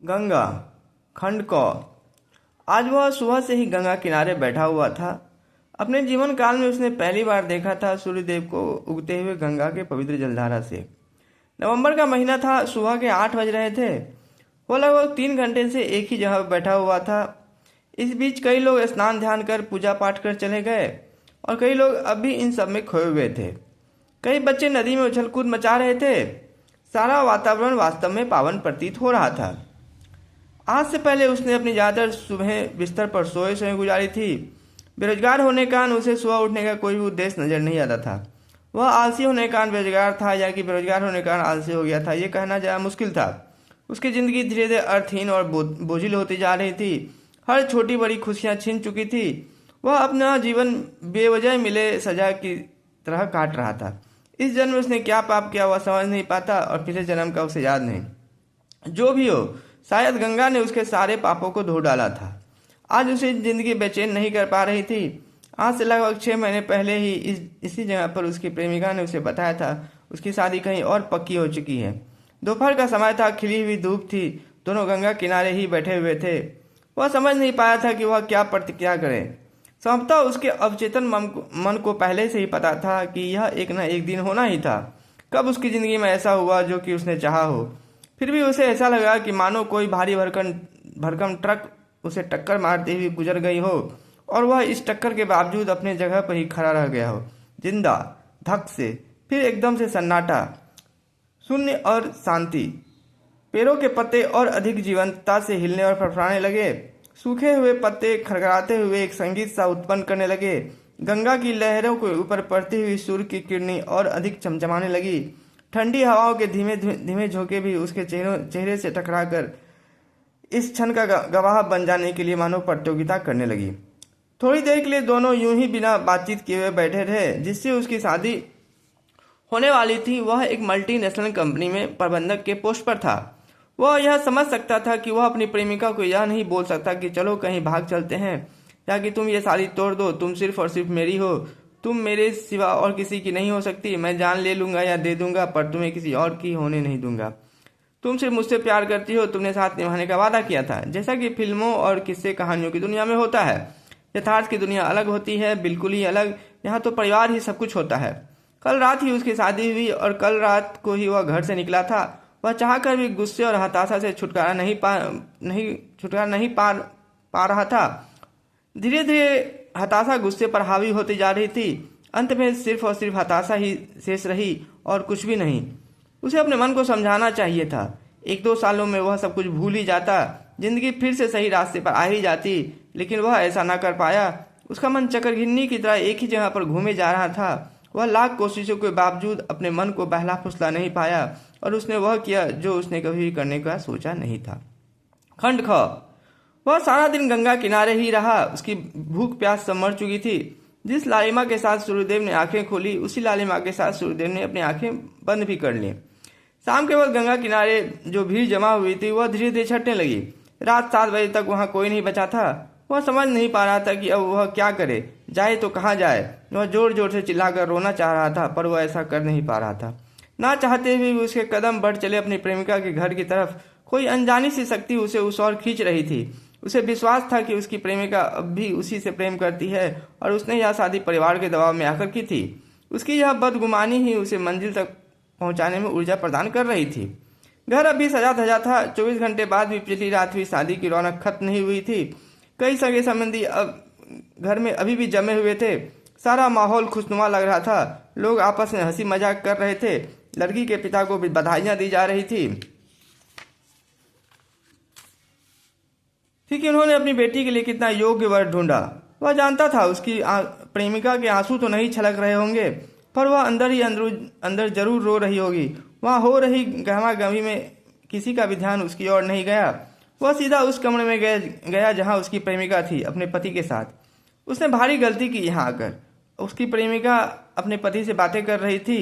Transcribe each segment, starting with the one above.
गंगा। खंड क। आज वह सुबह से ही गंगा किनारे बैठा हुआ था। अपने जीवन काल में उसने पहली बार देखा था सूर्यदेव को उगते हुए गंगा के पवित्र जलधारा से। नवंबर का महीना था। सुबह के 8 बज रहे थे। वह लगभग 3 घंटे से एक ही जगह बैठा हुआ था। इस बीच कई लोग स्नान ध्यान कर पूजा पाठ कर चले गए और कई लोग अब भी इन सब में खोए हुए थे। कई बच्चे नदी में उछल कूद मचा रहे थे। सारा वातावरण वास्तव में पावन प्रतीत हो रहा था। आज से पहले उसने अपनी ज़्यादातर सुबह बिस्तर पर सोए सोए गुजारी थी। बेरोजगार होने के कारण उसे सुबह उठने का कोई भी उद्देश्य नजर नहीं आता था। वह आलसी होने के कारण बेरोजगार था या कि बेरोजगार होने के कारण आलसी हो गया था, यह कहना ज़्यादा मुश्किल था। उसकी ज़िंदगी धीरे धीरे अर्थहीन और बोझिल होती जा रही थी। हर छोटी बड़ी खुशियाँ छीन चुकी थी। वह अपना जीवन बेवजह मिले सजा की तरह काट रहा था। इस जन्म में उसने क्या पाप किया वह समझ नहीं पाता और पिछले जन्म का उसे याद नहीं। जो भी हो, शायद गंगा ने उसके सारे पापों को धो डाला था। आज उसे जिंदगी बेचैन नहीं कर पा रही थी। आज से लगभग 6 महीने पहले ही इसी जगह पर उसकी प्रेमिका ने उसे बताया था उसकी शादी कहीं और पक्की हो चुकी है। दोपहर का समय था। खिली हुई धूप थी। दोनों गंगा किनारे ही बैठे हुए थे। वह समझ नहीं पाया था कि वह क्या प्रतिक्रिया करे। संभवतः उसके अवचेतन मन को पहले से ही पता था कि यह एक न एक दिन होना ही था। कब उसकी जिंदगी में ऐसा हुआ जो कि उसने चाहा हो। फिर भी उसे ऐसा लगा कि मानो कोई भारी भरकम ट्रक उसे टक्कर मारते हुए गुजर गई हो और वह इस टक्कर के बावजूद अपने जगह पर ही खड़ा रह गया हो, जिंदा। धक से फिर एकदम से सन्नाटा, शून्य और शांति। पेड़ों के पत्ते और अधिक जीवंतता से हिलने और फड़फड़ाने लगे। सूखे हुए पत्ते खड़खड़ाते हुए एक संगीत सा उत्पन्न करने लगे। गंगा की लहरों के ऊपर पड़ती हुई सूर्य की किरणें और अधिक चमचमाने लगी। ठंडी हवाओं के धीमे धीमे झोंके भी उसके चेहरे से टकराकर इस क्षण का गवाह बन जाने के लिए मानो प्रतियोगिता करने लगी। थोड़ी देर के लिए दोनों यूं ही बिना बातचीत किए हुए बैठे रहे। जिससे उसकी शादी होने वाली थी वह एक मल्टीनेशनल कंपनी में प्रबंधक के पोस्ट पर था। वह यह समझ सकता था कि वह अपनी प्रेमिका को यह नहीं बोल सकता कि चलो कहीं भाग चलते हैं या कि तुम ये शादी तोड़ दो, तुम सिर्फ और सिर्फ मेरी हो, तुम मेरे सिवा और किसी की नहीं हो सकती। मैं जान ले लूंगा या दे दूंगा पर तुम्हें किसी और की होने नहीं दूंगा। तुम सिर्फ मुझसे प्यार करती हो, तुमने साथ निभाने का वादा किया था। जैसा कि फिल्मों और किस्से कहानियों की दुनिया में होता है, यथार्थ की दुनिया अलग होती है, बिल्कुल ही अलग। यहाँ तो परिवार ही सब कुछ होता है। कल रात ही उसकी शादी हुई और कल रात को ही वह घर से निकला था। वह चाहकर भी गुस्से और हताशा से छुटकारा नहीं पा रहा था। धीरे धीरे हताशा गुस्से पर हावी होती जा रही थी। अंत में सिर्फ और सिर्फ हताशा ही शेष रही और कुछ भी नहीं। उसे अपने मन को समझाना चाहिए था। 1-2 सालों में वह सब कुछ भूल ही जाता, जिंदगी फिर से सही रास्ते पर आ ही जाती। लेकिन वह ऐसा ना कर पाया। उसका मन चकरघिन्नी की तरह एक ही जगह पर घूमे जा रहा था। वह लाख कोशिशों के बावजूद अपने मन को बहला फुसला नहीं पाया और उसने वह किया जो उसने कभी भी करने का सोचा नहीं था। खंड ख। वह सारा दिन गंगा किनारे ही रहा। उसकी भूख प्यास सब मर चुकी थी। जिस लालिमा के साथ सूर्यदेव ने आंखें खोली उसी लालिमा के साथ सूर्यदेव ने अपनी आंखें बंद भी कर ली। शाम के वक्त गंगा किनारे जो भीड़ जमा हुई थी वह धीरे धीरे छटने लगी। रात 7 बजे तक वहां कोई नहीं बचा था। वह समझ नहीं पा रहा था कि अब वह क्या करे, जाए तो कहाँ जाए। वह जोर जोर से चिल्लाकर रोना चाह रहा था पर वह ऐसा कर नहीं पा रहा था। ना चाहते हुए भी उसके कदम बढ़ चले अपनी प्रेमिका के घर की तरफ। कोई अनजानी सी शक्ति उसे उस ओर खींच रही थी। उसे विश्वास था कि उसकी प्रेमिका अब भी उसी से प्रेम करती है और उसने यह शादी परिवार के दबाव में आकर की थी। उसकी यह बदगुमानी ही उसे मंजिल तक पहुंचाने में ऊर्जा प्रदान कर रही थी। घर अभी सजा धजा था। 24 घंटे बाद भी पिछली रात हुई शादी की रौनक खत्म नहीं हुई थी। कई सगे संबंधी अब घर में अभी भी जमे हुए थे। सारा माहौल खुशनुमा लग रहा था। लोग आपस में हंसी मजाक कर रहे थे। लड़की के पिता को भी बधाइयां दी जा रही थी कि उन्होंने अपनी बेटी के लिए कितना योग्य वर ढूंढा। वह जानता था उसकी प्रेमिका के आंसू तो नहीं छलक रहे होंगे पर वह अंदर ही अंदर जरूर रो रही होगी। वहां हो रही गहमा गहमी में किसी का भी ध्यान उसकी ओर नहीं गया। वह सीधा उस कमरे में गया जहां उसकी प्रेमिका थी अपने पति के साथ। उसने भारी गलती की यहाँ आकर। उसकी प्रेमिका अपने पति से बातें कर रही थी।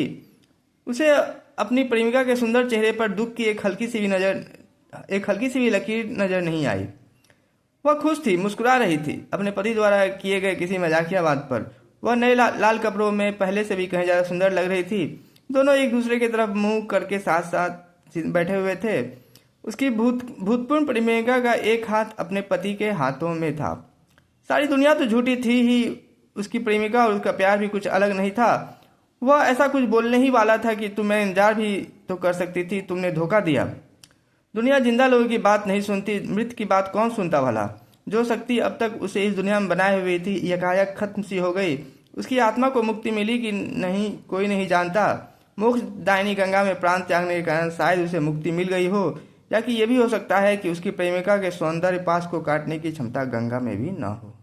उसे अपनी प्रेमिका के सुंदर चेहरे पर दुख की एक हल्की सी भी लकीर नजर नहीं आई। वह खुश थी, मुस्कुरा रही थी अपने पति द्वारा किए गए किसी मजाकिया बात पर। वह नए लाल कपड़ों में पहले से भी कहीं ज्यादा सुंदर लग रही थी। दोनों एक दूसरे की तरफ मुंह करके साथ साथ बैठे हुए थे। उसकी भूतपूर्व प्रेमिका का एक हाथ अपने पति के हाथों में था। सारी दुनिया तो झूठी थी ही, उसकी प्रेमिका और उसका प्यार भी कुछ अलग नहीं था। वह ऐसा कुछ बोलने ही वाला था कि तुम्हें इंतजार भी तो कर सकती थी, तुमने धोखा दिया। दुनिया जिंदा लोगों की बात नहीं सुनती, मृत की बात कौन सुनता भला। जो शक्ति अब तक उसे इस दुनिया में बनाए हुई थी यकायक खत्म सी हो गई। उसकी आत्मा को मुक्ति मिली कि नहीं कोई नहीं जानता। मोक्ष दायिनी गंगा में प्राण त्यागने के कारण शायद उसे मुक्ति मिल गई हो, या कि यह भी हो सकता है कि उसकी प्रेमिका के सौंदर्य पास को काटने की क्षमता गंगा में भी न हो।